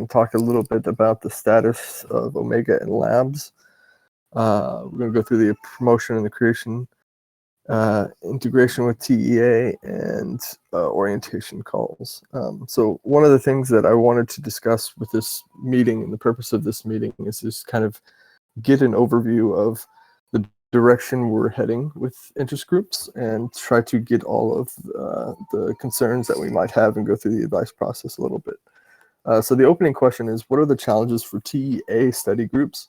introduction, talk a little bit about the status of Omega and Labs. We're going to go through the promotion and the creation, integration with TEA, and orientation calls. So one of the things that I wanted to discuss with this meeting, and the purpose of this meeting, is just kind of get an overview of the direction we're heading with interest groups and try to get all of the concerns that we might have and go through the advice process a little bit. So the opening question is, what are the challenges for TEA study groups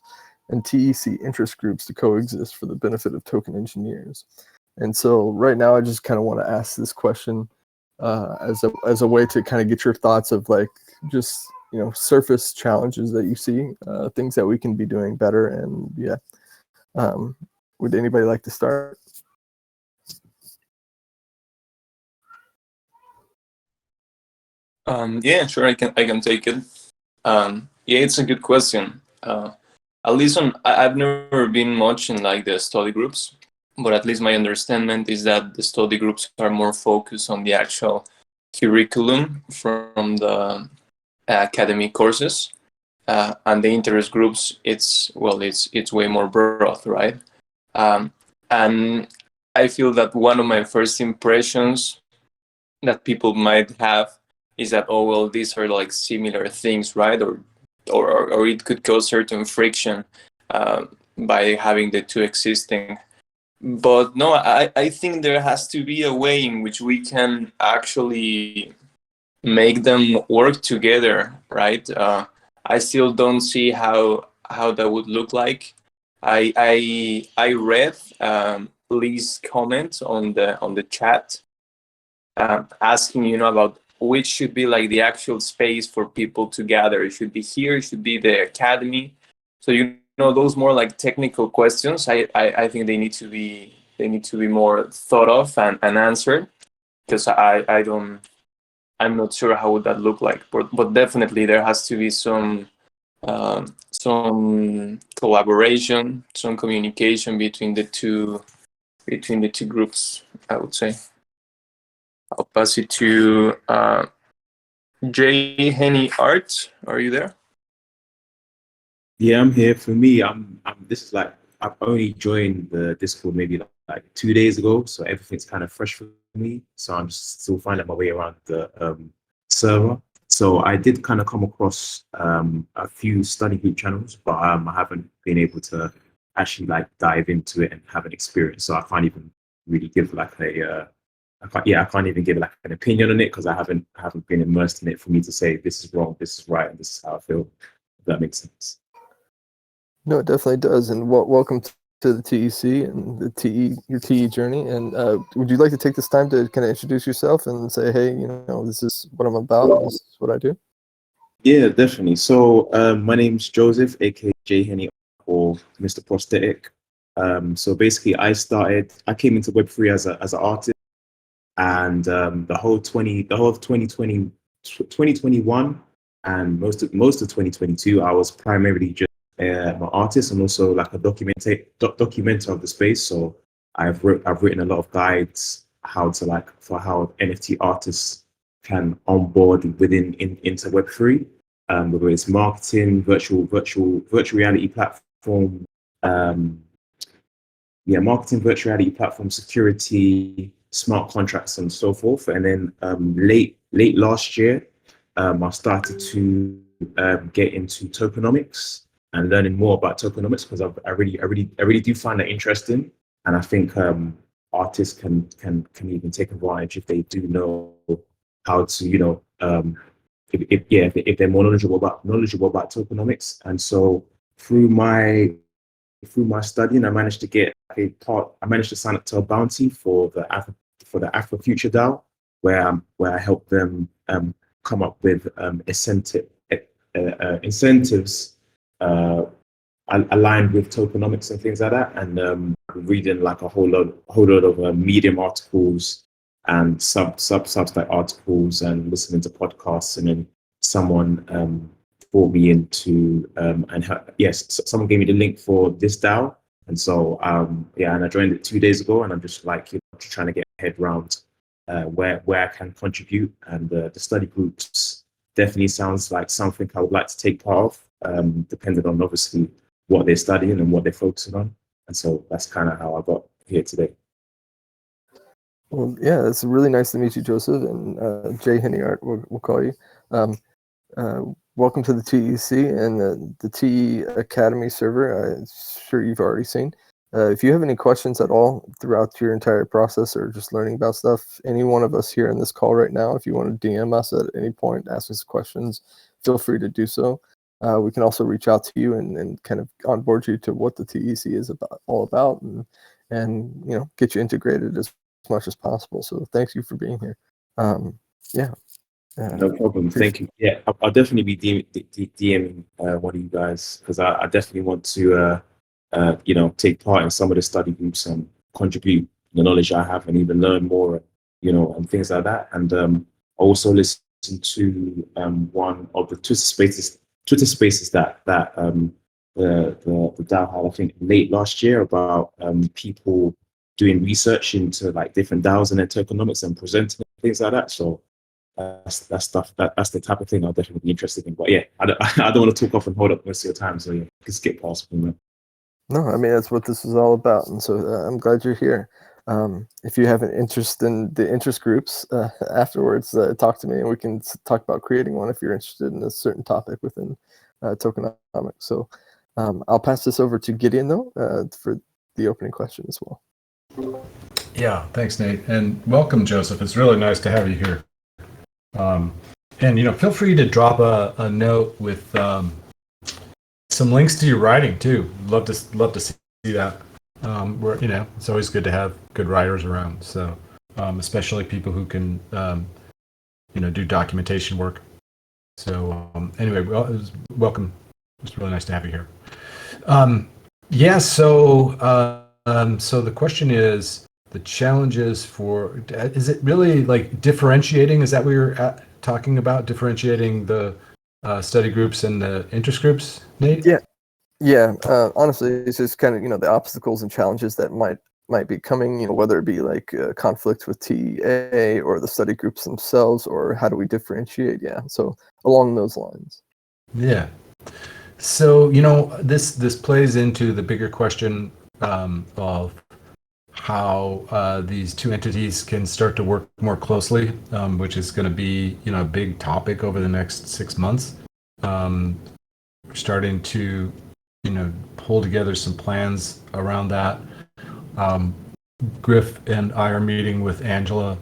and TEC interest groups to coexist for the benefit of token engineers? And so right now I just kind of want to ask this question as a way to kind of get your thoughts of like just, you know, surface challenges that you see, things that we can be doing better. And yeah, would anybody like to start? Yeah, sure, I can take it. Yeah, it's a good question. At least I've never been much in like the study groups, but at least my understanding is that the study groups are more focused on the actual curriculum from the academic courses, and the interest groups, it's way more broad, right? And I feel that one of my first impressions that people might have is that, oh well, these are like similar things, right? Or it could cause certain friction by having the two existing. But no, I think there has to be a way in which we can actually make them work together, right? I still don't see how that would look like. I read Lee's comment on the chat, asking, you know, about which should be like the actual space for people to gather. It should be here, it should be the academy. So, you know, those more like technical questions, I think they need to be more thought of and answered, because I'm not sure how would that look like, but definitely there has to be some collaboration, some communication between the two groups, I would say. I'll pass it to J. Henny Art. Are you there? Yeah, I'm here. For me, this is like, I've only joined the Discord maybe like 2 days ago, so everything's kind of fresh for me. So I'm just still finding my way around the server. So I did kind of come across a few study group channels, but I haven't been able to actually like dive into it and have an experience. So I can't even really give like I can't even give like an opinion on it, because I haven't been immersed in it for me to say this is wrong, this is right, and this is how I feel. If that makes sense. No, it definitely does. And welcome to the TEC and your TE journey. And would you like to take this time to kind of introduce yourself and say, hey, you know, this is what I'm about, this is what I do? Yeah, definitely. So my name's Joseph, aka J Henny, or Mr. Prosthetic. So basically, I came into Web3 as an artist, and the whole of 2020, 2021, and most of 2022, I was primarily just an artist and also like a documenter of the space. So I've written a lot of guides for how NFT artists can onboard into Web3, whether it's marketing, virtual reality platform, marketing, virtual reality platform, security, smart contracts, and so forth. And then late last year, I started to get into tokenomics and learning more about tokenomics, because I really do find that interesting. And I think artists can even take advantage if they do know how to, you know, if they're more knowledgeable about tokenomics. And so through my studying, I managed to sign up to a bounty for the Afrofuture DAO, where I help them come up with incentives aligned with tokenomics and things like that. And reading like a whole lot of Medium articles and Substack articles, and listening to podcasts. And then someone brought me into someone gave me the link for this DAO. And so and I joined it 2 days ago, and I'm just like, you know, trying to get my head around where I can contribute. And the study groups definitely sounds like something I would like to take part of, depending on obviously what they're studying and what they're focusing on. And so that's kind of how I got here today. Well, yeah, it's really nice to meet you, Joseph, and Jay Hiniart, we'll call you. Welcome to the TEC and the TE Academy server. I'm sure you've already seen. If you have any questions at all throughout your entire process or just learning about stuff, any one of us here in this call right now, if you want to DM us at any point, ask us questions, feel free to do so. We can also reach out to you and kind of onboard you to what the TEC is all about and get you integrated as much as possible. So thanks you for being here. No problem. Thank you. Yeah, I'll definitely be DMing one of you guys because I definitely want to, take part in some of the study groups and contribute the knowledge I have and even learn more, and things like that. And also listen to one of the Twitter Spaces that the DAO had, I think, late last year about people doing research into like different DAOs and their tokenomics and presenting things like that. So that's the type of thing I'll definitely be interested in. But yeah, I don't want to talk off and hold up most of your time. So yeah, just skip past me. No, I mean that's what this is all about, and so I'm glad you're here. If you have an interest in the interest groups afterwards, talk to me and we can talk about creating one if you're interested in a certain topic within tokenomics. So I'll pass this over to Gideon though for the opening question as well. Yeah, thanks, Nate, and welcome, Joseph. It's really nice to have you here. And feel free to drop a note with some links to your writing too. Love to see that. It's always good to have good writers around. So especially people who can do documentation work. So anyway, welcome. It's really nice to have you here. So the question is, the challenges is it really like differentiating? Is that what you're talking about? Differentiating the study groups and the interest groups, Nate? Yeah. Honestly, it's just kind of the obstacles and challenges that might be coming. Whether it be like conflict with TEA or the study groups themselves, or how do we differentiate? Yeah. So along those lines. Yeah. So this plays into the bigger question of how these two entities can start to work more closely, which is going to be a big topic over the next 6 months. We're starting to pull together some plans around that. Griff and I are meeting with Angela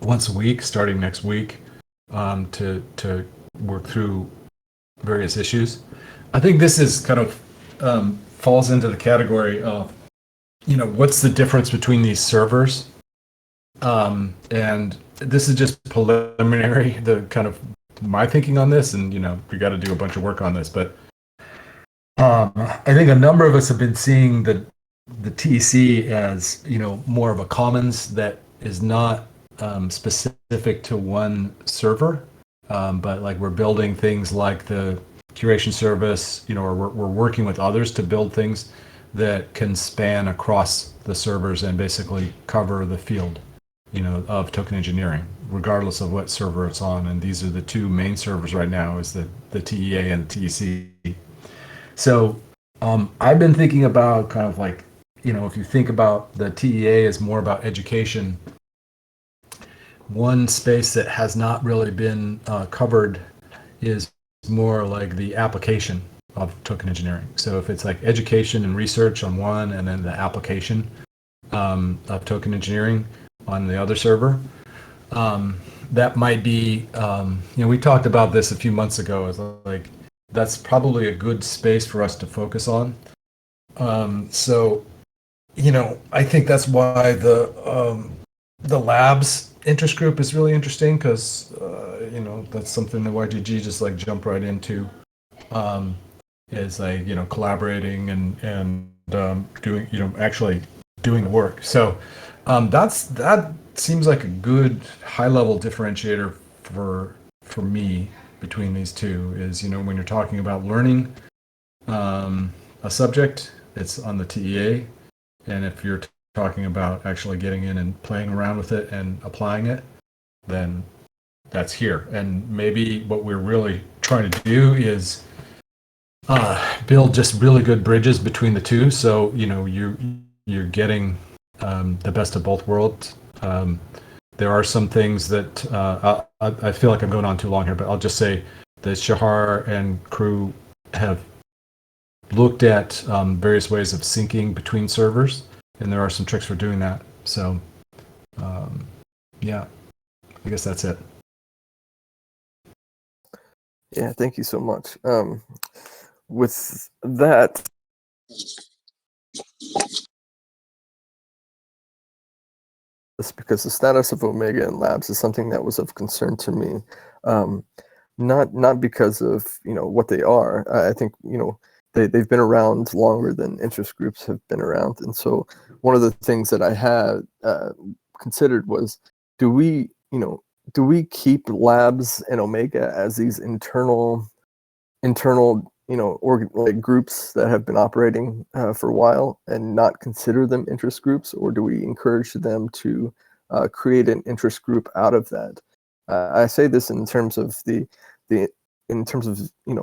once a week starting next week to work through various issues. I think this is kind of falls into the category of what's the difference between these servers? And this is just preliminary, the kind of my thinking on this, and we got to do a bunch of work on this. But I think a number of us have been seeing the TEC as more of a commons that is not specific to one server, but like we're building things like the curation service, or we're working with others to build things that can span across the servers and basically cover the field, of token engineering, regardless of what server it's on. And these are the two main servers right now, is the TEA and the TEC. So I've been thinking about kind of like, if you think about the TEA as more about education, one space that has not really been covered is more like the application of token engineering. So if it's like education and research on one, and then the application of token engineering on the other server, that might be, we talked about this a few months ago, as like that's probably a good space for us to focus on. So I think that's why the labs interest group is really interesting, because that's something that YGG just like jump right into, is like collaborating and doing actually doing the work. So that seems like a good high level differentiator for me between these two, is when you're talking about learning a subject, it's on the TEA, and if you're talking about actually getting in and playing around with it and applying it, then that's here. And maybe what we're really trying to do is build just really good bridges between the two. So, you're getting the best of both worlds. There are some things that I feel like I'm going on too long here, but I'll just say that Shahar and crew have looked at various ways of syncing between servers, and there are some tricks for doing that. So, yeah, I guess that's it. Yeah, thank you so much. With that, it's because the status of Omega and Labs is something that was of concern to me. Not because of what they are. I think they've been around longer than interest groups have been around, and so one of the things that I had considered was, do we keep Labs and Omega as these internal groups that have been operating for a while and not consider them interest groups, or do we encourage them to create an interest group out of that? I say this in terms of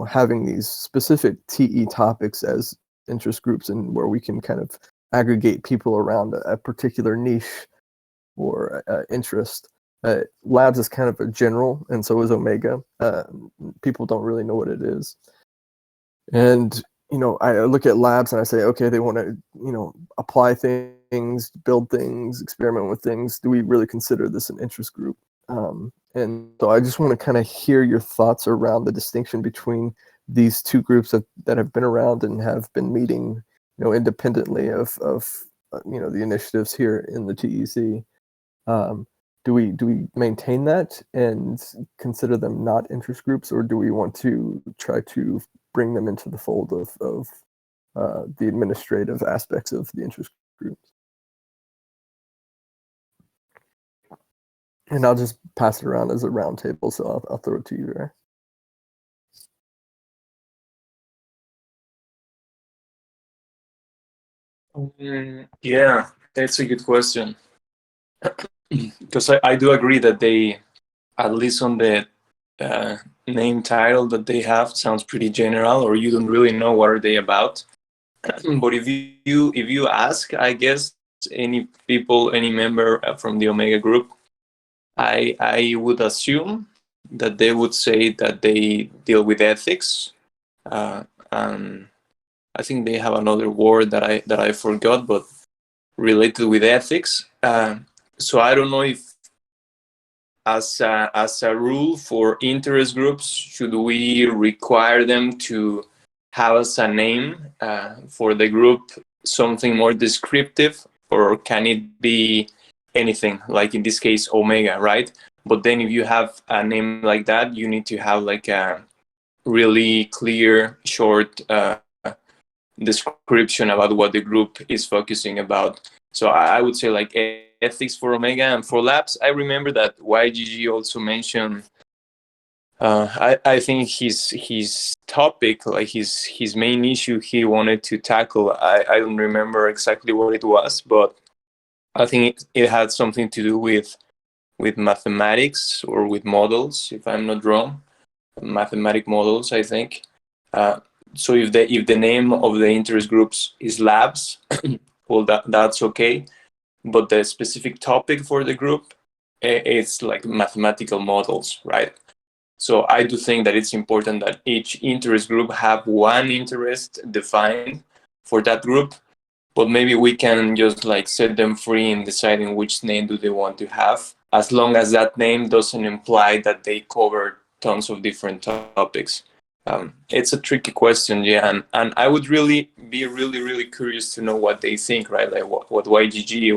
having these specific TE topics as interest groups, and where we can kind of aggregate people around a particular niche or interest. Labs is kind of a general, and so is Omega. People don't really know what it is. And, I look at Labs and I say, okay, they want to, apply things, build things, experiment with things. Do we really consider this an interest group? And so I just want to kind of hear your thoughts around the distinction between these two groups that have been around and have been meeting, independently of the initiatives here in the TEC. Do we maintain that and consider them not interest groups, or do we want to try to bring them into the fold of the administrative aspects of the interest groups? And I'll just pass it around as a round table, so I'll throw it to you, Ray. Yeah, that's a good question. Because I do agree that they, at least on the name title that they have, sounds pretty general, or you don't really know what are they about. But if you ask, I guess, any member from the Omega group, I would assume that they would say that they deal with ethics. And I think they have another word that I forgot, but related with ethics. So I don't know if, as a rule for interest groups, should we require them to have as a name for the group something more descriptive, or can it be anything, like in this case Omega, right? But then if you have a name like that, you need to have like a really clear, short description about what the group is focusing about. So I would say like ethics for Omega. And for Labs, I remember that YGG also mentioned, I think his topic, like his main issue he wanted to tackle, I don't remember exactly what it was, but I think it had something to do with mathematics or with models, if I'm not wrong. Mathematic models, I think. So if the name of the interest groups is Labs, well, that's okay. But the specific topic for the group, it's like mathematical models, right? So I do think that it's important that each interest group have one interest defined for that group, but maybe we can just like set them free in deciding which name do they want to have, as long as that name doesn't imply that they cover tons of different topics. It's a tricky question, yeah, and I would really be really curious to know what they think, right? Like what YGG,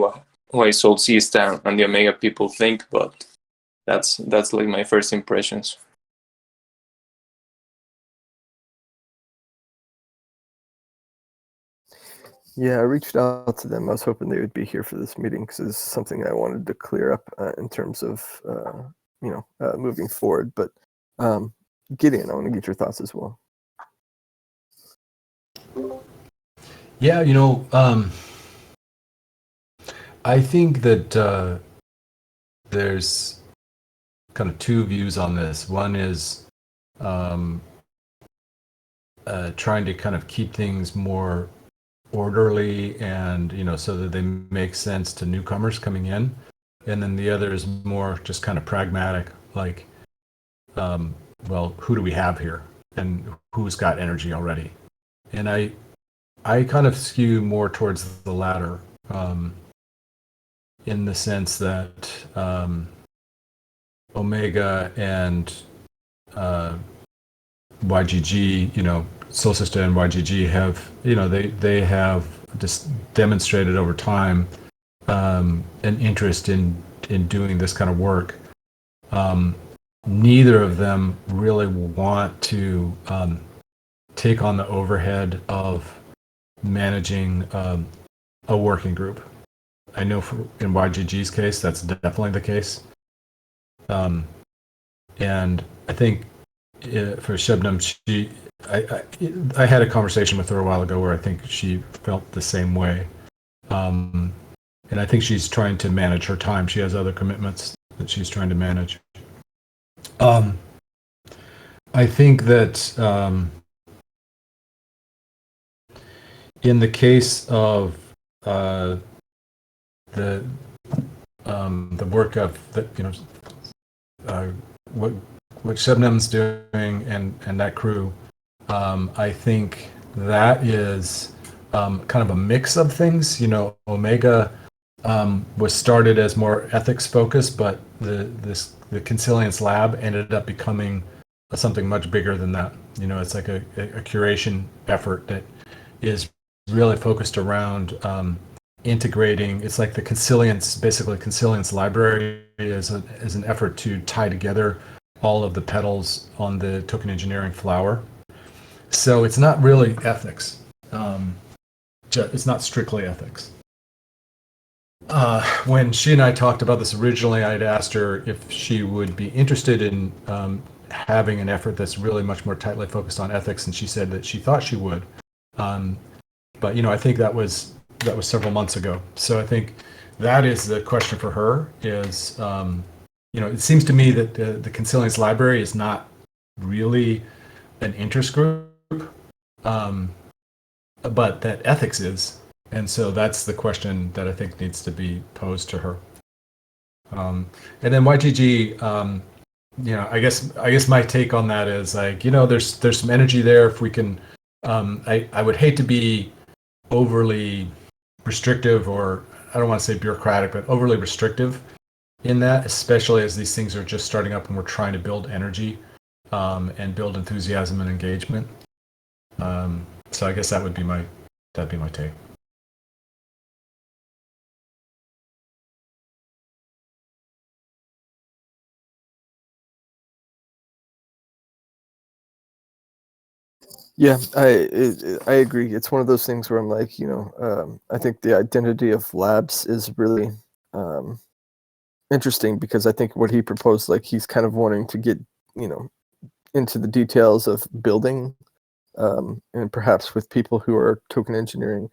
why Solcista and the Omega people think, but that's like my first impressions. Yeah, I reached out to them. I was hoping they would be here for this meeting because it's something I wanted to clear up in terms of moving forward. But Gideon, I want to get your thoughts as well. Yeah, I think that there's kind of two views on this. One is trying to kind of keep things more orderly and, so that they make sense to newcomers coming in. And then the other is more just kind of pragmatic, like, well, who do we have here and who's got energy already? And I kind of skew more towards the latter, in the sense that Omega and YGG, Solsista and YGG have, they have just demonstrated over time an interest in doing this kind of work. Neither of them really want to take on the overhead of managing a working group. I know in YGG's case, that's definitely the case. And I think for Shebnem, I had a conversation with her a while ago where I think she felt the same way. And I think she's trying to manage her time. She has other commitments that she's trying to manage. I think that in the case of the work of what Shebnem's doing and that crew, I think that is kind of a mix of things. Omega was started as more ethics focused, but the Consilience Lab ended up becoming something much bigger than that. It's like a curation effort that is really focused around integrating. It's like the Consilience Library is an effort to tie together all of the petals on the token engineering flower. So it's not really ethics. It's not strictly ethics. When she and I talked about this originally, I'd asked her if she would be interested in having an effort that's really much more tightly focused on ethics, and she said that she thought she would. But I think that was several months ago. So I think that is the question for her. Is it seems to me that the Consilience Library is not really an interest group, but that ethics is. And so that's the question that I think needs to be posed to her. And then YGG, I guess my take on that is like, there's some energy there. If we can, I would hate to be overly restrictive, or I don't want to say bureaucratic, but overly restrictive in that, especially as these things are just starting up and we're trying to build energy and build enthusiasm and engagement. So I guess that'd be my take. Yeah, I agree. It's one of those things where I'm like, I think the identity of labs is really interesting, because I think what he proposed, like he's kind of wanting to get, into the details of building, and perhaps with people who are token engineering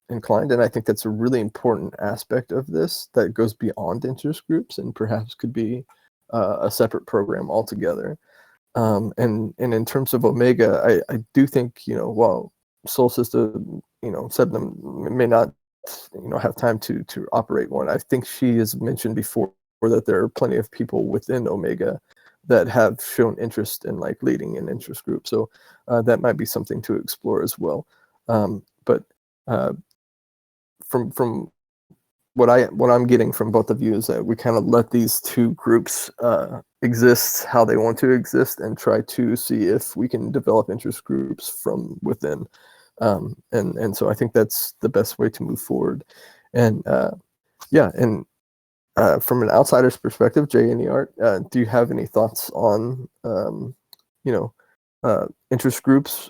inclined. And I think that's a really important aspect of this that goes beyond interest groups and perhaps could be a separate program altogether. And in terms of Omega, I do think, while Solsista, Shebnem may not, have time to operate one, I think she has mentioned before that there are plenty of people within Omega that have shown interest in like leading an interest group. So that might be something to explore as well. But from what I'm getting from both of you is that we kind of let these two groups exist how they want to exist and try to see if we can develop interest groups from within. And so I think that's the best way to move forward. And from an outsider's perspective, Jay and Art, do you have any thoughts on interest groups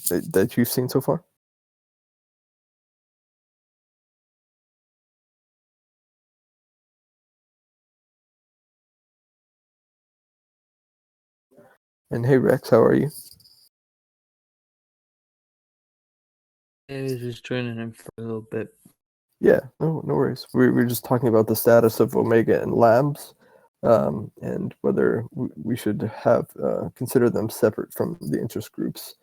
that you've seen so far? And hey, Rex, how are you? I was just joining him for a little bit. Yeah, no worries. We were just talking about the status of Omega and Labs. and whether we should have consider them separate from the interest groups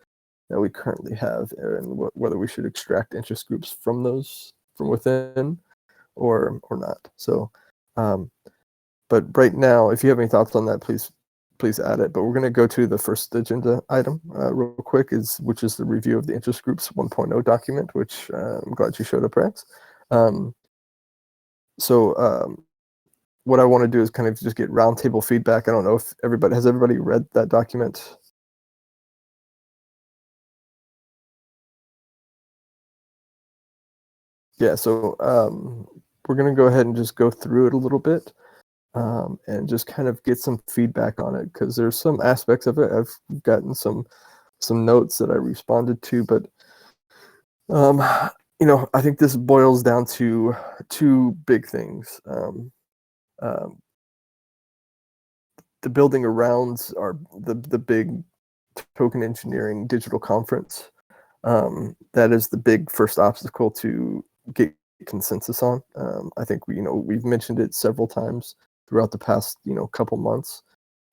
that we currently have, and whether we should extract interest groups from those from within or not. So, but right now, if you have any thoughts on that, please add it. But we're going to go to the first agenda item real quick, which is the review of the interest groups 1.0 document, which I'm glad you showed up, Rex. What I want to do is kind of just get roundtable feedback. I don't know if everybody read that document. Yeah, so we're going to go ahead and just go through it a little bit and just kind of get some feedback on it, because there's some aspects of it I've gotten some notes that I responded to, but I think this boils down to two big things. The building arounds are the big token engineering digital conference. That is the big first obstacle to get consensus on. I think we've mentioned it several times throughout the past couple months,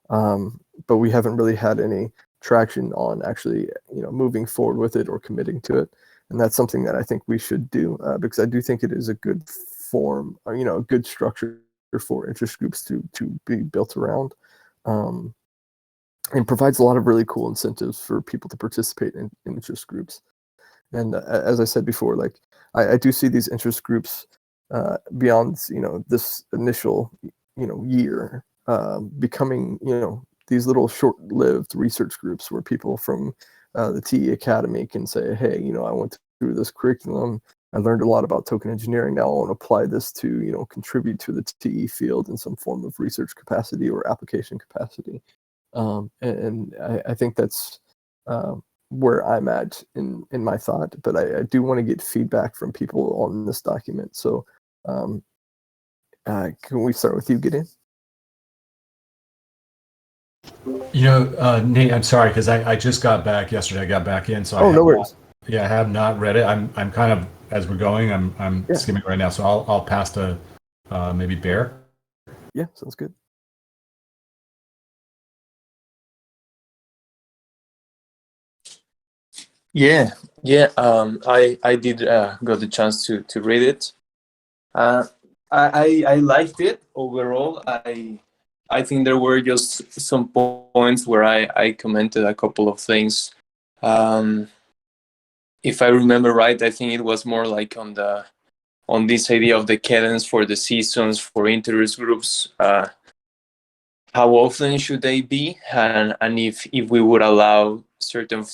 but we haven't really had any traction on actually moving forward with it or committing to it. And that's something that I think we should do, because I do think it is a good form, a good structure for interest groups to be built around, and provides a lot of really cool incentives for people to participate in interest groups. And as I said before, like I do see these interest groups beyond this initial year becoming these little short-lived research groups where people from the TE Academy can say, hey, I went through this curriculum, I learned a lot about token engineering, now I want to apply this to contribute to the TE field in some form of research capacity or application capacity. And I think that's where I'm at in my thought, but I do want to get feedback from people on this document. So can we start with you, Gideon? Nate, I'm sorry, because I just got back yesterday. I got back in, so no worries. I have not read it. I'm kind of, as we're going, I'm skimming right now, so I'll pass to maybe Bear. Yeah, sounds good. Yeah. I did got the chance to read it. I liked it overall. I think there were just some points where I commented a couple of things. If I remember right, I think it was more like on this idea of the cadence for the seasons for interest groups. How often should they be, and if we would allow certain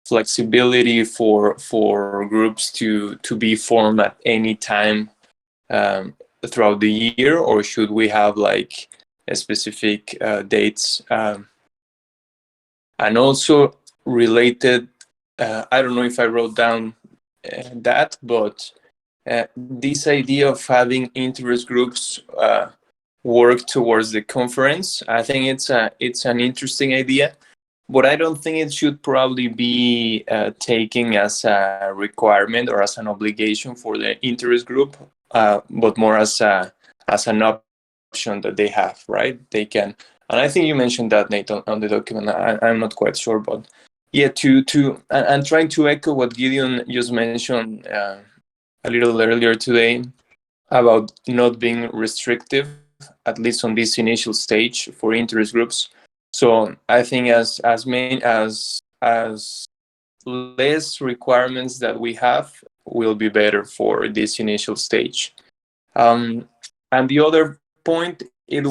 flexibility for groups to be formed at any time throughout the year, or should we have like a specific dates? And also related, I don't know if I wrote down that, but this idea of having interest groups work towards the conference, I think it's an interesting idea, but I don't think it should probably be taken as a requirement or as an obligation for the interest group, but more as an option that they have, right? They can, and I think you mentioned that, Nate, on the document. I'm not quite sure, but yeah, and trying to echo what Gideon just mentioned a little earlier today about not being restrictive, at least on this initial stage for interest groups. So I think as less requirements that we have will be better for this initial stage. And the other point, I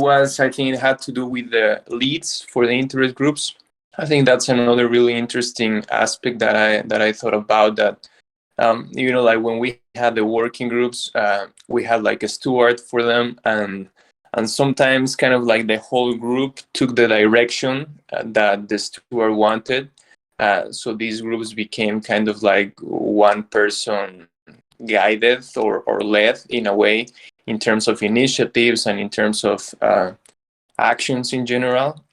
think it had to do with the leads for the interest groups. I think that's another really interesting aspect that I thought about, that like when we had the working groups, we had like a steward for them, and sometimes kind of like the whole group took the direction that the steward wanted. So these groups became kind of like one person guided or led in a way, in terms of initiatives and in terms of actions in general.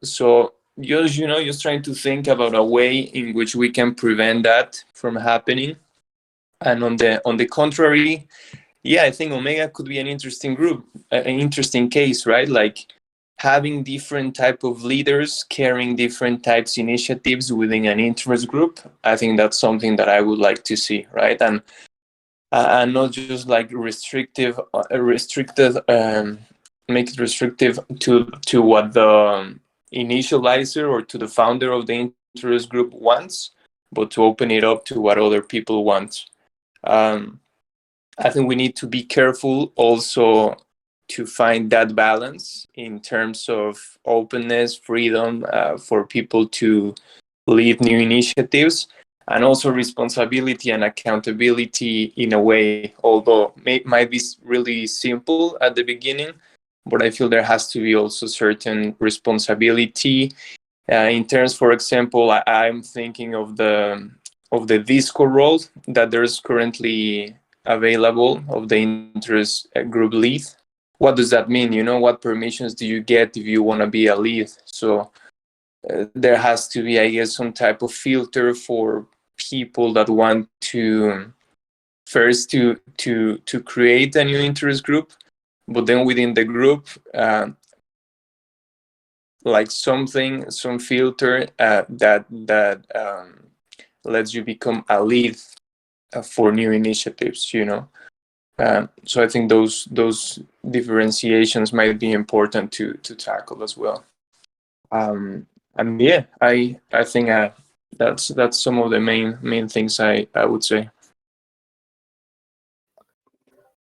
So just trying to think about a way in which we can prevent that from happening. And on the contrary, yeah, I think Omega could be an interesting group, an interesting case, right? Like having different type of leaders carrying different types initiatives within an interest group. I think that's something that I would like to see, right? And not just like restricted, make it restrictive to what the initializer or to the founder of the interest group wants, but to open it up to what other people want. I think we need to be careful also to find that balance in terms of openness, freedom for people to lead new initiatives, and also responsibility and accountability in a way, although might be really simple at the beginning, but I feel there has to be also certain responsibility. In terms, for example, I'm thinking of the Disco role that there's currently available of the interest group lead. What does that mean? What permissions do you get if you want to be a lead? So there has to be, I guess, some type of filter for people that want to first to create a new interest group, but then within the group, like some filter that lets you become a lead for new initiatives. So I think those differentiations might be important to tackle as well. And yeah, I think that's some of the main things I would say.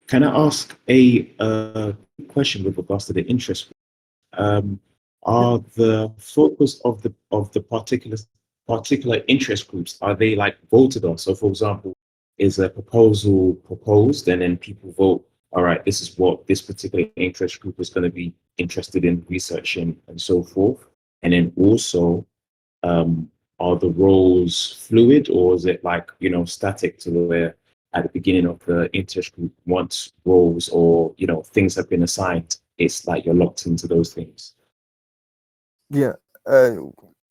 Can I ask a question with regards to the interest? Are the focus of the particular interest groups, are they like voted on? So, for example, is a proposal proposed and then people vote, all right, this is what this particular interest group is going to be interested in researching and so forth. And then also, are the roles fluid, or is it like, static to where at the beginning of the interest group, once roles or, things have been assigned, it's like you're locked into those things? Yeah.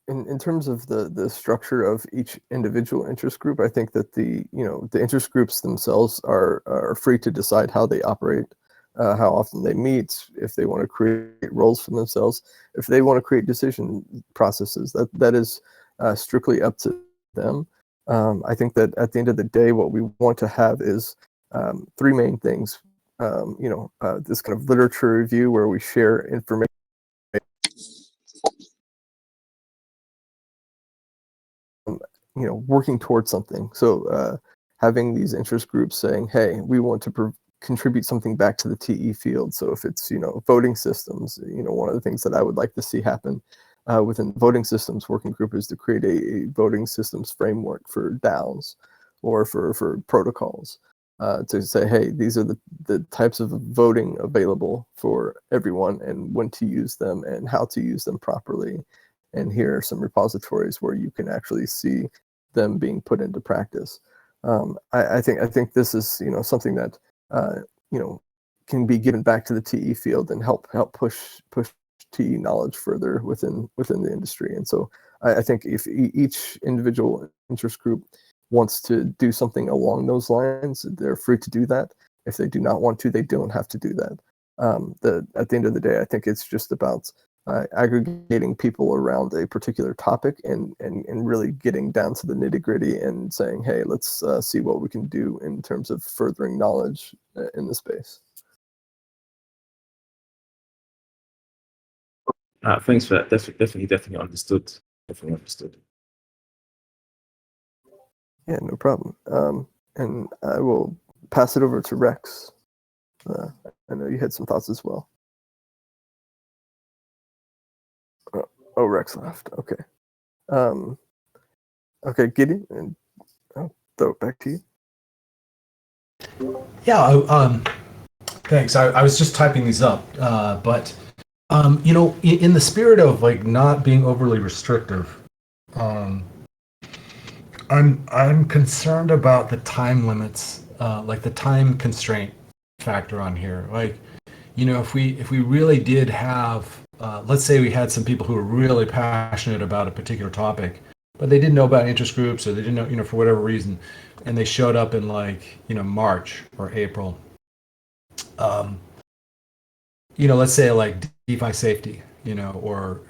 In terms of the structure of each individual interest group, I think that the interest groups themselves are free to decide how they operate, how often they meet, if they want to create roles for themselves, if they want to create decision processes. That is strictly up to them. I think that at the end of the day, what we want to have is three main things. This kind of literature review where we share information. Working towards something. So having these interest groups saying, hey, we want to contribute something back to the TE field. So if it's, voting systems, one of the things that I would like to see happen within the voting systems working group is to create a voting systems framework for DAOs or for protocols to say, hey, these are the types of voting available for everyone and when to use them and how to use them properly. And here are some repositories where you can actually see them being put into practice. I think this is something that can be given back to the TE field and help push TE knowledge further within the industry. And so I think if each individual interest group wants to do something along those lines, they're free to do that. If they do not want to, they don't have to do that. At the end of the day, I think it's just about aggregating people around a particular topic and really getting down to the nitty-gritty and saying, hey, let's see what we can do in terms of furthering knowledge in the space. Thanks for that. Definitely understood. Definitely understood. Yeah, no problem. And I will pass it over to Rex. I know you had some thoughts as well. Oh, Rex left. Okay. Okay, Giddy, and I'll throw it back to you. Yeah. Thanks. I was just typing these up, but in the spirit of like not being overly restrictive, I'm concerned about the time limits, like the time constraint factor on here. Like, if we really did have, let's say we had some people who were really passionate about a particular topic, but they didn't know about interest groups, or they didn't know, for whatever reason, and they showed up in like, March or April, let's say like DeFi safety, or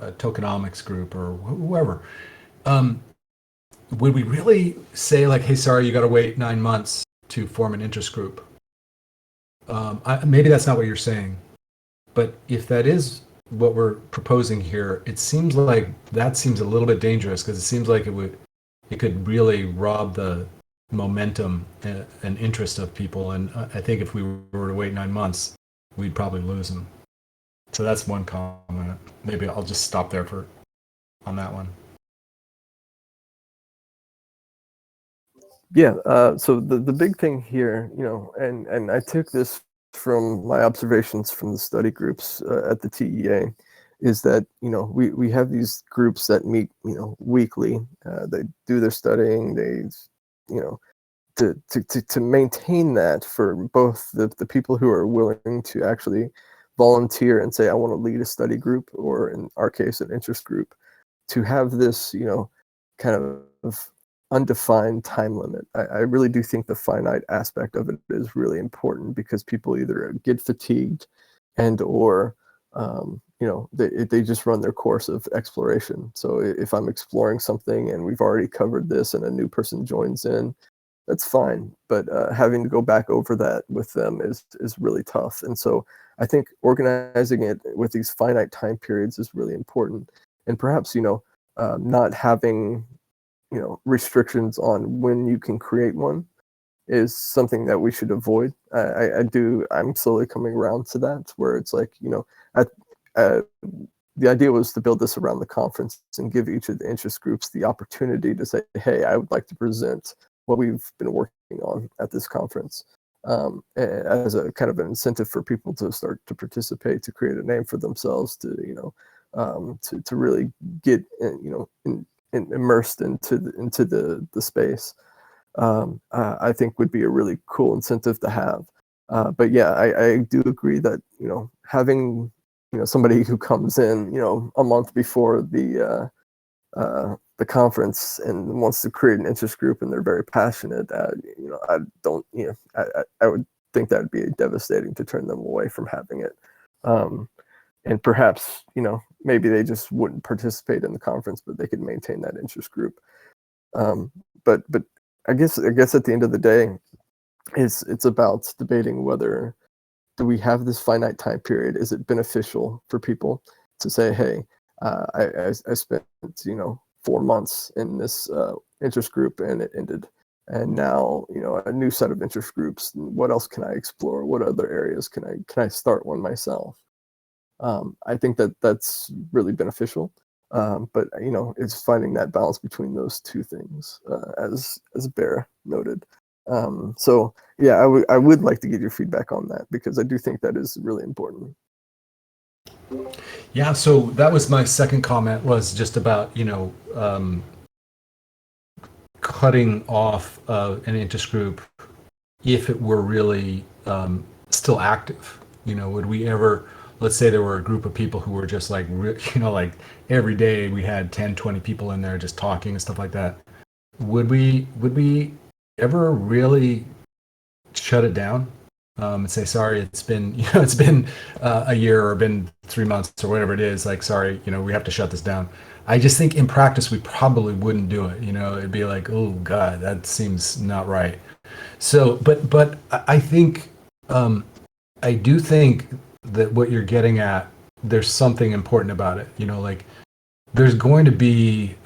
a tokenomics group or whoever. Would we really say like, hey, sorry, you got to wait 9 months to form an interest group? Maybe that's not what you're saying, but if that is what we're proposing here, it seems like that seems a little bit dangerous, because it seems like it could really rob the momentum and interest of people. And I think if we were to wait 9 months, we'd probably lose them. So that's one comment. Maybe I'll just stop there on that one. Yeah. So the big thing here, and I took this from my observations from the study groups at the TEA, is that we have these groups that meet weekly. They do their studying. They to maintain that for both the people who are willing to actually volunteer and say, I want to lead a study group, or in our case, an interest group, to have this, kind of undefined time limit. I really do think the finite aspect of it is really important, because people either get fatigued or they just run their course of exploration. So if I'm exploring something and we've already covered this and a new person joins in, that's fine. But having to go back over that with them is really tough. And so I think organizing it with these finite time periods is really important. And perhaps, not having, restrictions on when you can create one is something that we should avoid. I'm slowly coming around to that, where it's like, the idea was to build this around the conference and give each of the interest groups the opportunity to say, hey, I would like to present what we've been working on at this conference, as a kind of an incentive for people to start to participate, to create a name for themselves, to really get immersed into the space. I think would be a really cool incentive to have. But yeah, I do agree that having somebody who comes in a month before the conference and wants to create an interest group, and they're very passionate, I would think that would be devastating to turn them away from having it. And perhaps maybe they just wouldn't participate in the conference, but they could maintain that interest group. But I guess at the end of the day, it's about debating whether, do we have this finite time period? Is it beneficial for people to say, hey, I spent 4 months in this interest group and it ended, and now a new set of interest groups. What else can I explore? What other areas can I start one myself? I think that's really beneficial. But it's finding that balance between those two things, as Bear noted. So yeah, I would like to get your feedback on that, because I do think that is really important. Yeah, so that was my second comment, was just about cutting off an interest group if it were really still active. Would we ever, let's say there were a group of people who were just like, like every day we had 10, 20 people in there just talking and stuff like that. Would we ever really shut it down and say, sorry, it's been a year, or been 3 months, or whatever it is, like, sorry, we have to shut this down? I just think in practice we probably wouldn't do it. It'd be like, oh God, that seems not right. So, but I think I do think that what you're getting at, there's something important about it. Like, there's going to be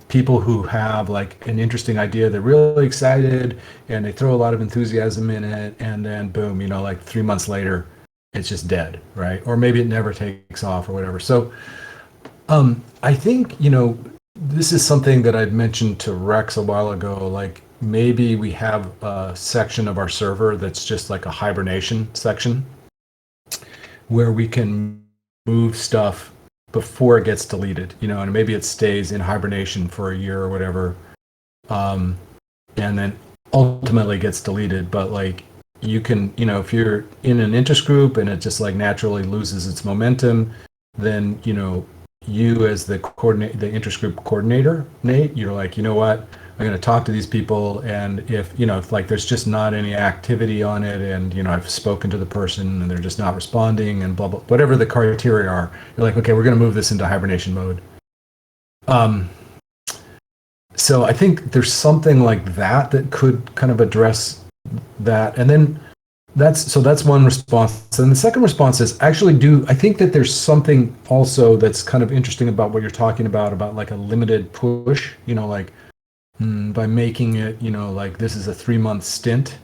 people who have like an interesting idea, they're really excited and they throw a lot of enthusiasm in it, and then boom, like 3 months later it's just dead, right? Or maybe it never takes off or whatever. So I think this is something that I'd mentioned to Rex a while ago. Like, maybe we have a section of our server that's just like a hibernation section, where we can move stuff before it gets deleted, and maybe it stays in hibernation for a year or whatever, and then ultimately gets deleted. But like, you can, if you're in an interest group and it just like naturally loses its momentum, then you as the interest group coordinator, Nate, you're like, what, I'm going to talk to these people, and if if like there's just not any activity on it, and I've spoken to the person and they're just not responding, and blah blah, whatever the criteria are, you're like, okay, we're going to move this into hibernation mode. So I think there's something like that could kind of address that, and then that's one response. And the second response is I think that there's something also that's kind of interesting about what you're talking about like a limited push, like by making it, like this is a 3-month stint.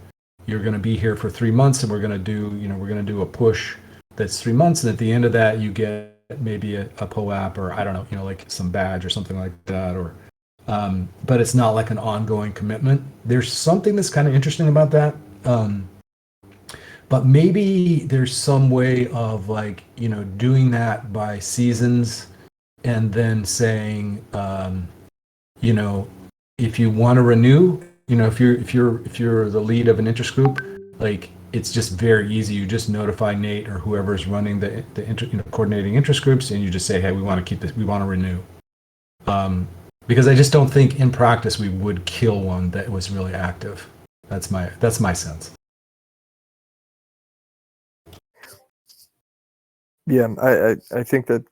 You're going to be here for 3 months, and we're going to do a push that's 3 months, and at the end of that, you get maybe a POAP, or I don't know, like some badge or something like that, or but it's not like an ongoing commitment. There's something that's kind of interesting about that. But maybe there's some way of like, doing that by seasons, and then saying, if you want to renew, if you're the lead of an interest group, like it's just very easy. You just notify Nate or whoever's running the coordinating interest groups, and you just say, hey, we want to keep this, we want to renew. Because I just don't think in practice we would kill one that was really active. That's my sense. Yeah, I think that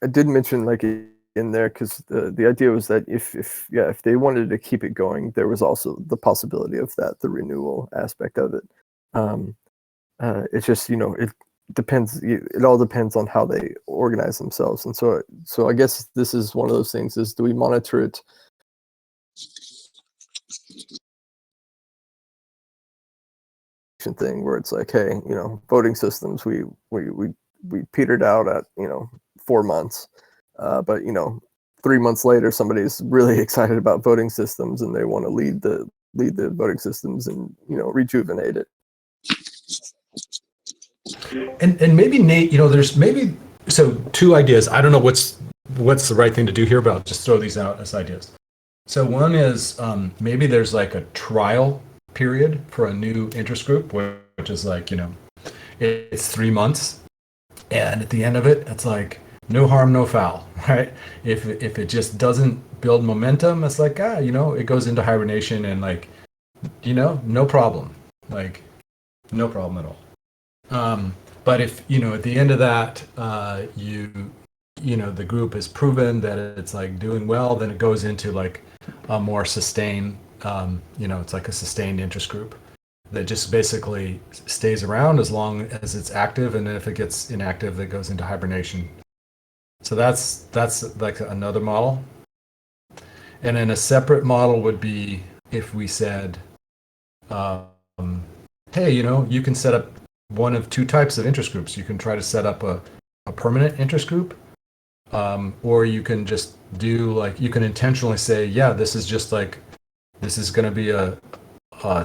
I did mention like in there because the idea was that if they wanted to keep it going, there was also the possibility of the renewal aspect of it. It's just it depends. It all depends on how they organize themselves, and so I guess this is one of those things: is do we monitor it? Thing where it's like, hey, voting systems, we petered out at 4 months, but 3 months later somebody's really excited about voting systems and they want to lead the voting systems and rejuvenate it. And maybe Nate, there's maybe two ideas. I don't know what's the right thing to do here, but I'll just throw these out as ideas. So one is maybe there's like a trial period for a new interest group, which is like it's 3 months, and at the end of it, it's like no harm, no foul, right? If it just doesn't build momentum, it's like it goes into hibernation, and like no problem, like no problem at all. But if at the end of that, the group has proven that it's like doing well, then it goes into like a more sustained, it's like a sustained interest group that just basically stays around as long as it's active, and then if it gets inactive, it goes into hibernation. So that's like another model. And then a separate model would be if we said, hey, you can set up one of two types of interest groups. You can try to set up a permanent interest group, or you can just do you can intentionally say, yeah, this is going to be a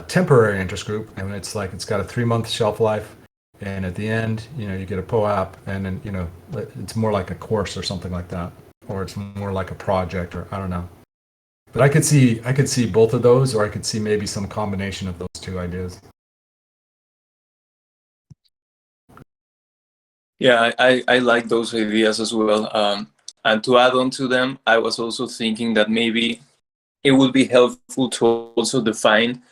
temporary interest group, and it's got a 3-month shelf life, and at the end, you get a POAP, and then it's more like a course or something like that, or it's more like a project, or I don't know. But I could see both of those, or I could see maybe some combination of those two ideas. Yeah, I like those ideas as well. And to add on to them, I was also thinking that maybe it would be helpful to also define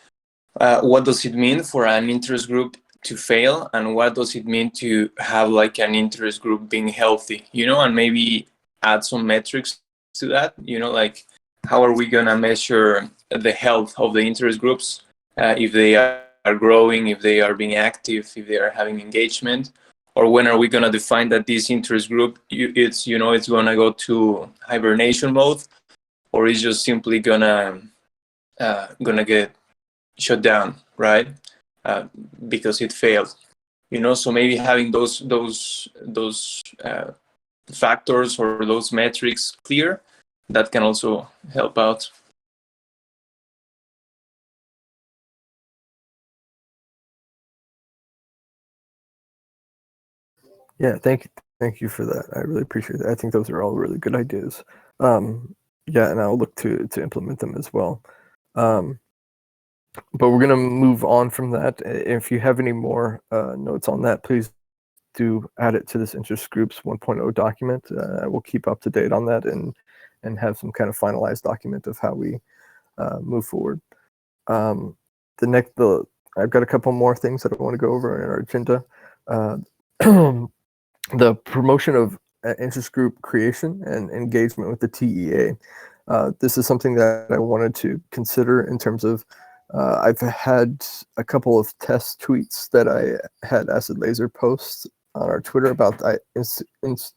what does it mean for an interest group to fail, and what does it mean to have like an interest group being healthy, and maybe add some metrics to that, like how are we going to measure the health of the interest groups, if they are growing, if they are being active, if they are having engagement, or when are we going to define that this interest group it's going to go to hibernation mode, or is just simply gonna get shut down, right? Because it failed, So maybe having those factors or those metrics clear, that can also help out. Yeah, thank you for that. I really appreciate that. I think those are all really good ideas. Yeah, and I'll look to implement them as well. But we're going to move on from that. If you have any more notes on that, please do add it to this interest groups 1.0 document. We'll keep up to date on that and have some kind of finalized document of how we move forward. I've got a couple more things that I want to go over in our agenda. The promotion of interest group creation and engagement with the TEA. This is something that I wanted to consider in terms of I've had a couple of test tweets that I had Acid Laser post on our Twitter about interest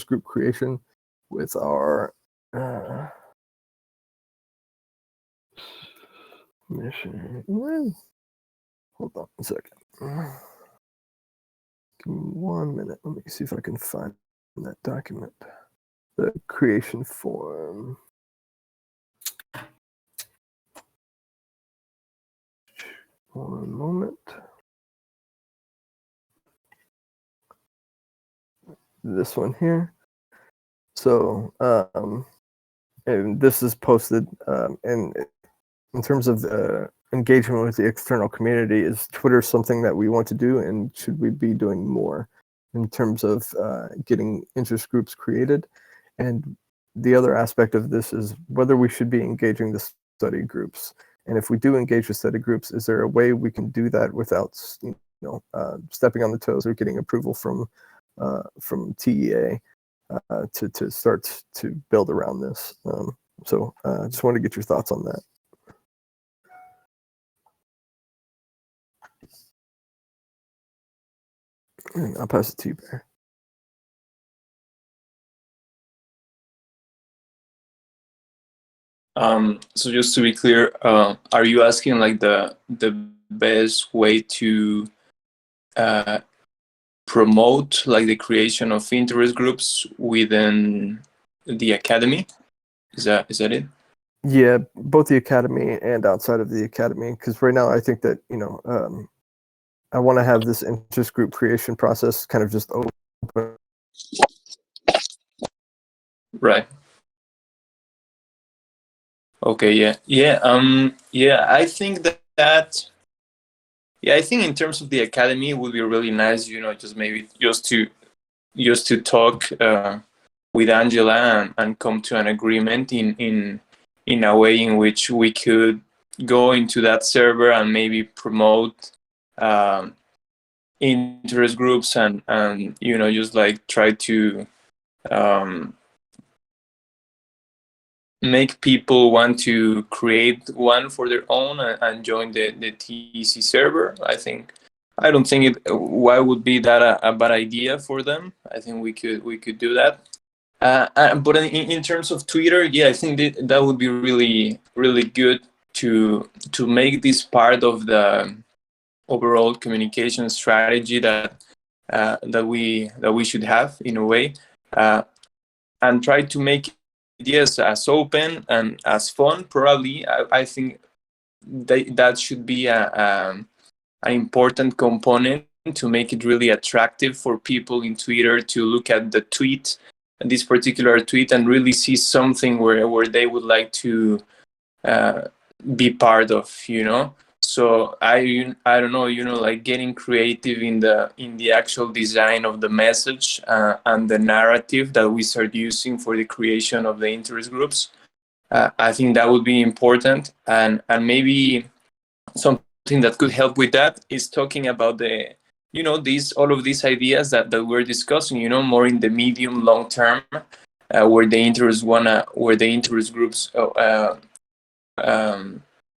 group creation with our mission. Hold on a second. Give me 1 minute. Let me see if I can find that document. The creation form. One moment. This one here. So, and this is posted, and in terms of engagement with the external community, is Twitter something that we want to do, and should we be doing more in terms of getting interest groups created? And the other aspect of this is whether we should be engaging the study groups. And if we do engage with study groups, is there a way we can do that without, stepping on the toes or getting approval from TEA to start to build around this? So I just wanted to get your thoughts on that. And I'll pass it to you, Bear. So just to be clear, are you asking like the best way to promote like the creation of interest groups within the academy? Is that it? Yeah, both the academy and outside of the academy, because right now I think that I want to have this interest group creation process kind of just open. Right. Okay. Yeah. I think that. Yeah, I think in terms of the academy, it would be really nice, just to talk with Angela and come to an agreement in a way in which we could go into that server and maybe promote interest groups and just like try to make people want to create one for their own and join the TEC server. I don't think why would be that a bad idea for them. I think we could do that. But in terms of Twitter, yeah, I think that would be really, really good to make this part of the overall communication strategy that we should have in a way, and try to make ideas as open and as fun. Probably, I think that should be an important component to make it really attractive for people in Twitter to look at the tweet, this particular tweet, and really see something where they would like to be part of. So I don't know, like getting creative in the actual design of the message and the narrative that we start using for the creation of the interest groups. I think that would be important, and maybe something that could help with that is talking about all of these ideas that we're discussing, more in the medium long term, where the interest groups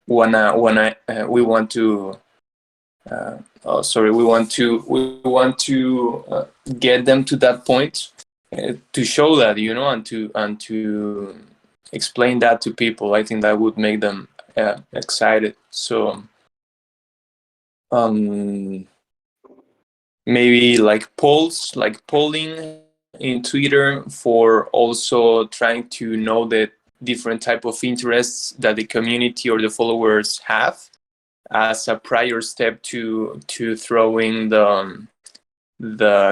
we want to get them to that point, to show that, and to explain that to people. I think that would make them excited. So maybe like polling in Twitter for also trying to know the different type of interests that the community or the followers have as a prior step to throwing the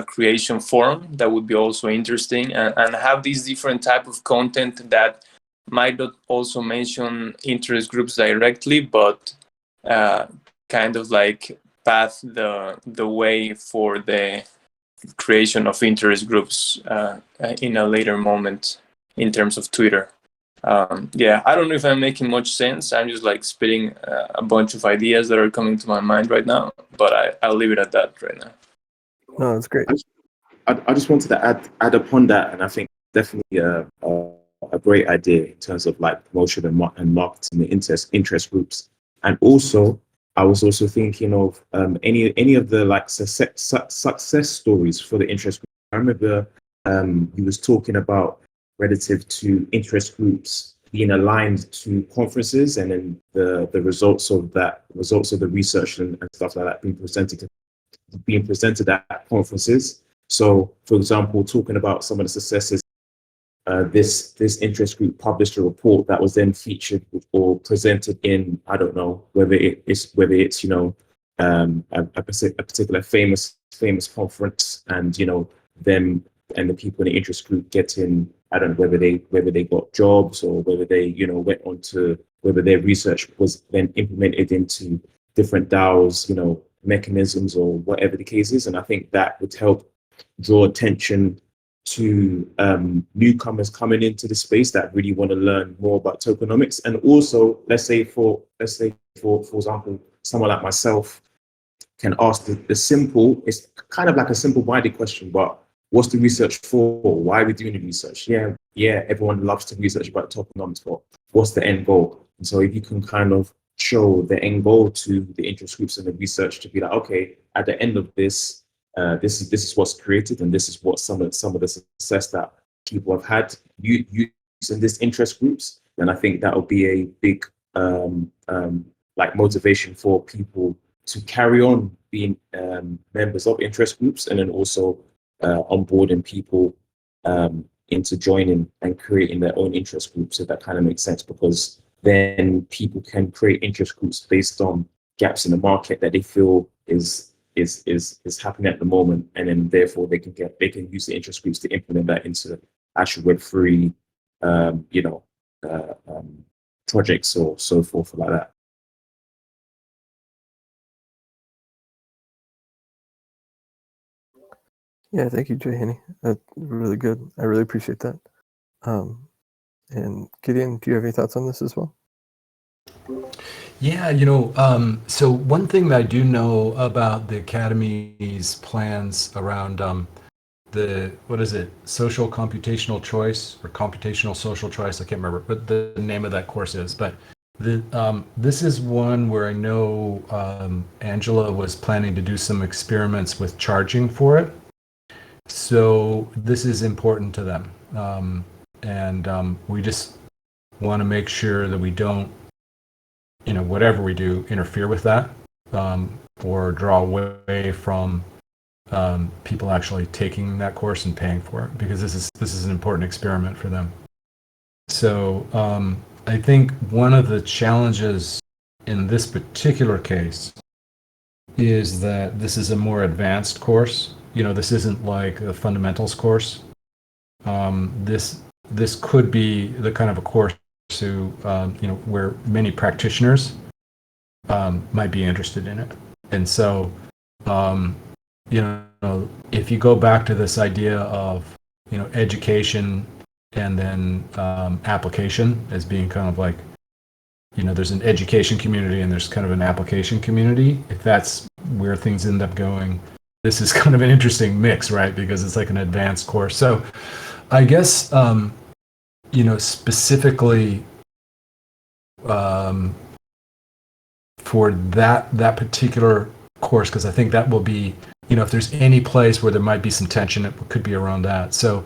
creation form. That would be also interesting, and have this different type of content that might not also mention interest groups directly, but kind of like path the way for the creation of interest groups in a later moment in terms of Twitter. Yeah, I don't know if I'm making much sense. I'm just like spitting a bunch of ideas that are coming to my mind right now, but I'll leave it at that right now. No, that's great. I just wanted to add upon that, and I think definitely a great idea in terms of like promotion and marketing the interest groups. And also, I was also thinking of any of the like success stories for the interest group. I remember you was talking about relative to interest groups being aligned to conferences, and then the results of the research and stuff like that being presented at conferences. So, for example, talking about some of the successes, this interest group published a report that was then featured or presented in, I don't know whether it's a particular famous conference, and them and the people in the interest group getting, I don't know whether they got jobs, or whether they went on to, whether their research was then implemented into different DAOs, mechanisms, or whatever the case is. And I think that would help draw attention to newcomers coming into the space that really want to learn more about tokenomics. And also, let's say for example, someone like myself can ask the simple, it's kind of like a simple-minded question, but what's the research for? Why are we doing the research? Yeah, everyone loves to research about tokenomics, but what's the end goal? And so if you can kind of show the end goal to the interest groups and the research to be like, okay, at the end of this, this is what's created, and this is what some of the success that people have had using this interest groups, then I think that will be a big like motivation for people to carry on being members of interest groups, and then also onboarding people into joining and creating their own interest groups. If that kind of makes sense, because then people can create interest groups based on gaps in the market that they feel is happening at the moment, and then therefore they can use the interest groups to implement that into actual Web3 projects or so forth like that. Yeah, thank you, Jay Haney. That's really good. I really appreciate that. And Gideon, do you have any thoughts on this as well? Yeah, so one thing that I do know about the Academy's plans around social computational choice, or computational social choice, I can't remember what the name of that course is, but this is one where I know Angela was planning to do some experiments with charging for it. So this is important to them. And we just want to make sure that we don't, whatever we do, interfere with that, or draw away from people actually taking that course and paying for it, because this is an important experiment for them. So I think one of the challenges in this particular case is that this is a more advanced course. This isn't like a fundamentals course. This could be the kind of a course where many practitioners might be interested in it. And so, if you go back to this idea of, education and then application as being kind of like, there's an education community and there's kind of an application community. If that's where things end up going, this is kind of an interesting mix, right? Because it's like an advanced course. So I guess, specifically for that particular course, because I think that will be, if there's any place where there might be some tension, it could be around that. So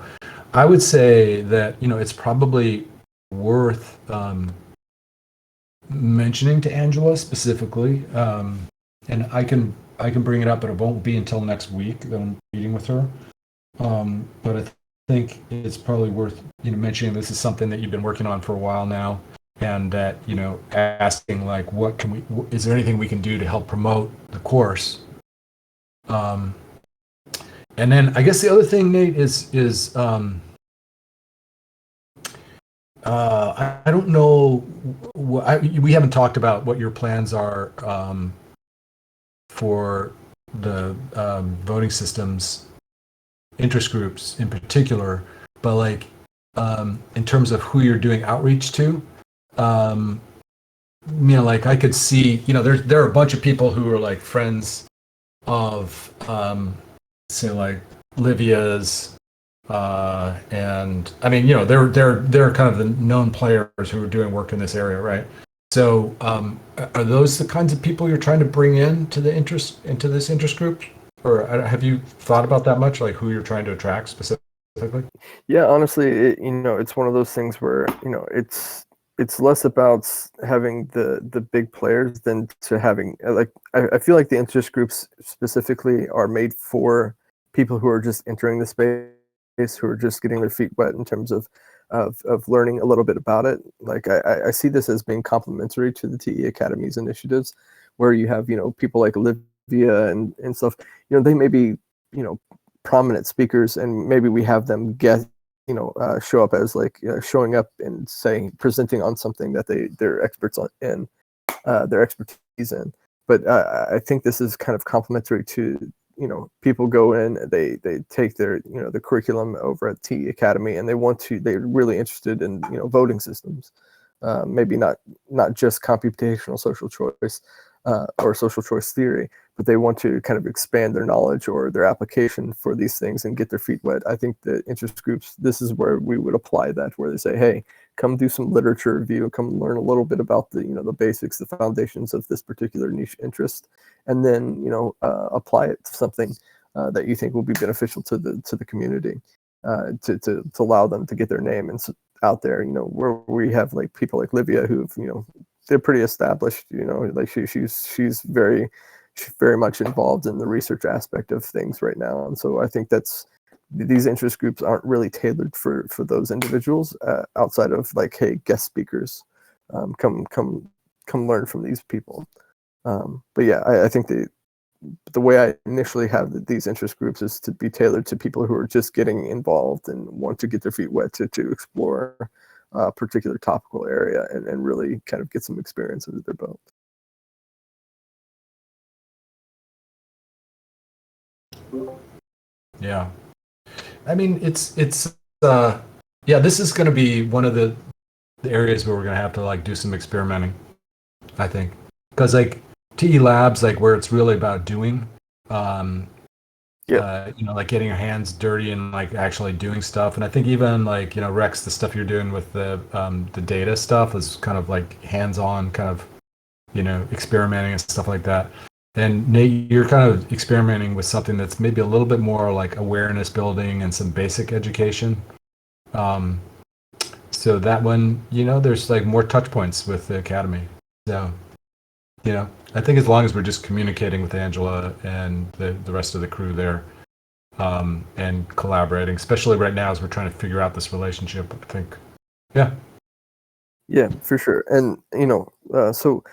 I would say that, it's probably worth mentioning to Angela specifically, and I can bring it up, but it won't be until next week that I'm meeting with her. But I think it's probably worth mentioning this is something that you've been working on for a while now, and that asking like, is there anything we can do to help promote the course? And then I guess the other thing, Nate, is I don't know. We haven't talked about what your plans are for the voting systems interest groups in particular, but like in terms of who you're doing outreach to. Like I could see, there are a bunch of people who are like friends of, say like Livia's, and I mean, they're kind of the known players who are doing work in this area, right? So, are those the kinds of people you're trying to bring into this interest group, or have you thought about that much, like who you're trying to attract specifically? Yeah, honestly, it's one of those things where it's less about having the big players than to having like I feel like the interest groups specifically are made for people who are just entering the space, who are just getting their feet wet in terms of learning a little bit about it. Like I see this as being complementary to the TE Academy's initiatives, where you have people like Olivia and stuff. They may be prominent speakers, and maybe we have them show up as like showing up and saying, presenting on something that they're experts on in their expertise in. But I think this is kind of complementary to people go in, they take their the curriculum over at TE Academy, and they're really interested in voting systems, maybe not just computational social choice or social choice theory, but they want to kind of expand their knowledge or their application for these things and get their feet wet. I think the interest groups, this is where we would apply that, where they say, hey, come do some literature review, come learn a little bit about the the basics, the foundations of this particular niche interest, and then apply it to something that you think will be beneficial to the community, to allow them to get their name and out there. Where we have like people like Livia who've they're pretty established. Like she's very much involved in the research aspect of things right now, and so I think these interest groups aren't really tailored for those individuals outside of like, hey, guest speakers, come learn from these people. But yeah, I think the way I initially have these interest groups is to be tailored to people who are just getting involved and want to get their feet wet to explore a particular topical area and really kind of get some experience under their belt. Yeah. I mean, yeah, this is going to be one of the areas where we're going to have to like do some experimenting, I think, because like TE Labs, like where it's really about doing, like getting your hands dirty and like actually doing stuff. And I think even like, Rex, the stuff you're doing with the data stuff is kind of like hands-on kind of, experimenting and stuff like that. And Nate, you're kind of experimenting with something that's maybe a little bit more like awareness building and some basic education. So that one, there's like more touch points with the Academy. So, I think as long as we're just communicating with Angela and the rest of the crew there, and collaborating, especially right now as we're trying to figure out this relationship, I think, yeah, for sure. And so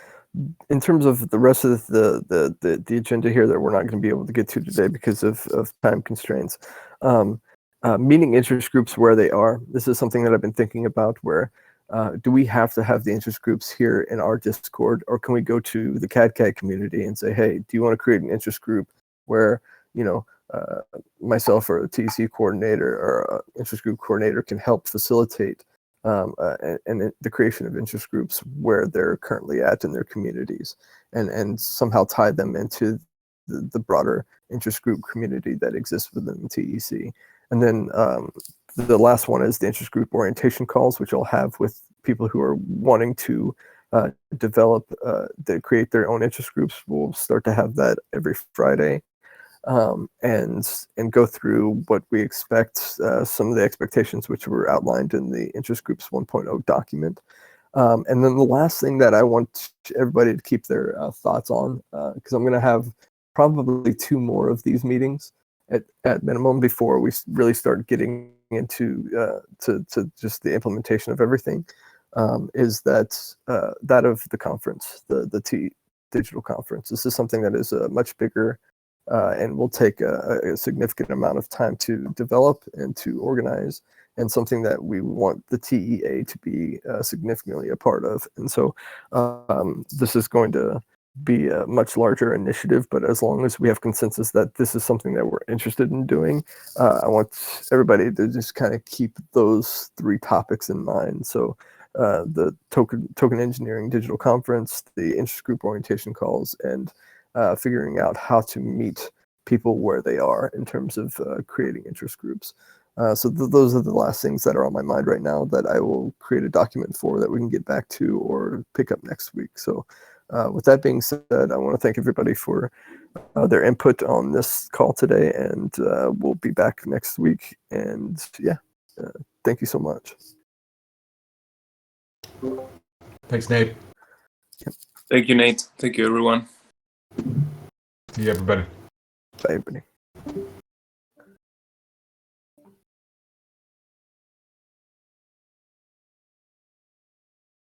in terms of the rest of the agenda here that we're not going to be able to get to today because of time constraints, meeting interest groups where they are. This is something that I've been thinking about, where do we have to have the interest groups here in our Discord, or can we go to the CAD community and say, hey, do you want to create an interest group where myself or a TEC coordinator or interest group coordinator can help facilitate and the creation of interest groups where they're currently at in their communities, and somehow tie them into the broader interest group community that exists within the TEC. And then the last one is the interest group orientation calls, which I'll have with people who are wanting to develop, create their own interest groups. We'll start to have that every Friday. And go through what we expect, some of the expectations which were outlined in the Interest Groups 1.0 document. And then the last thing that I want everybody to keep their thoughts on, because I'm going to have probably 2 more of these meetings at minimum before we really start getting into to just the implementation of everything, is that of the conference, the T Digital Conference. This is something that is much bigger and will take a significant amount of time to develop and to organize, and something that we want the TEA to be significantly a part of. And so this is going to be a much larger initiative, but as long as we have consensus that this is something that we're interested in doing, I want everybody to just kind of keep those 3 topics in mind. So the token engineering digital conference, the interest group orientation calls, and figuring out how to meet people where they are in terms of creating interest groups. So those are the last things that are on my mind right now that I will create a document for that we can get back to or pick up next week. So with that being said, I want to thank everybody for their input on this call today, and we'll be back next week. And yeah, thank you so much. Thanks, Nate. Thank you, Nate. Thank you, everyone. See you, everybody. Bye, everybody.